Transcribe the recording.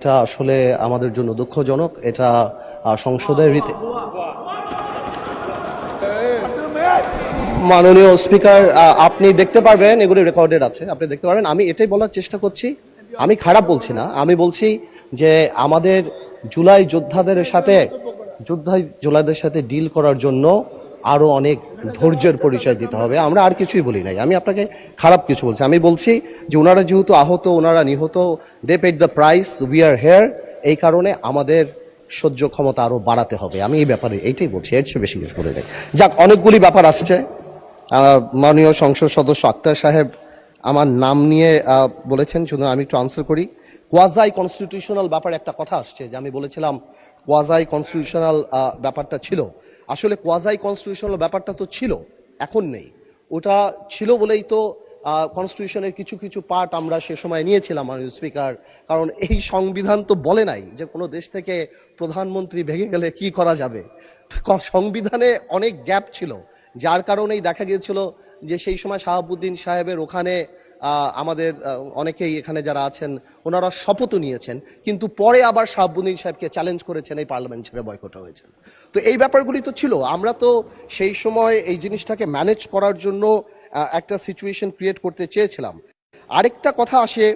এটা আসলে আমাদের জন্য দুঃখজনক। এটা সংসদের রীতি। মাননীয় স্পিকার, আপনি দেখতে পারবেন, এগুলি রেকর্ডেড আছে, আপনি দেখতে পারবেন। আমি এটাই বলার চেষ্টা করছি, আমি খারাপ বলছি না, আমি বলছি যে আমাদের জুলাইদের সাথে ডিল করার জন্য আরো অনেক ধৈর্যের পরিচয় দিতে হবে। আমরা আর কিছুই বলি নাই, আমি আপনাকে খারাপ কিছু বলছি। আমি বলছি যে ওনারা যেহেতু আহত, ওনারা নিহত, they paid the price, we are here, এই কারণে আমাদের সহ্য ক্ষমতা আরো বাড়াতে হবে। আমি এই ব্যাপারে এইটাই বলছি, এর চেয়ে বেশি কিছু বলে নাই। যাক, অনেকগুলি ব্যাপার আসছে। মাননীয় সংসদ সদস্য আক্তার সাহেব আমার নাম নিয়ে বলেছেন, শুধু আমি একটু আনসার করি। কোয়াজাই কনস্টিটিউশনাল ব্যাপারে একটা কথা আসছে, যে আমি বলেছিলাম কোয়াজাই কনস্টিটিউশনাল ব্যাপারটা ছিল। আসলে কোয়াজাই কনস্টিটিউশনাল ব্যাপারটা তো ছিল, এখন নেই। ওটা ছিল বলেই তো কনস্টিটিউশনের কিছু কিছু পার্ট আমরা সে সময় নিয়েছিলাম, মাননীয় স্পিকার। কারণ এই সংবিধান তো বলে নাই যে কোনো দেশ থেকে প্রধানমন্ত্রী ভেঙে গেলে কি করা যাবে। সংবিধানে অনেক গ্যাপ ছিল, যার কারণেই দেখা গিয়েছিল যে সেই সময় শাহাবুদ্দিন সাহেবের ওখানে আমাদের অনেকেই এখানে যারা আছেন ওনারা শপথও নিয়েছেন, কিন্তু পরে আবার শাহাবুদ্দিন সাহেবকে চ্যালেঞ্জ করেছেন, এই পার্লামেন্ট ছেড়ে বয়কট হয়েছেন। তো এই ব্যাপারগুলি তো ছিল। আমরা তো সেই সময় এই জিনিসটাকে ম্যানেজ করার জন্য একটা সিচুয়েশন ক্রিয়েট করতে চেয়েছিলাম। আরেকটা কথা আসে,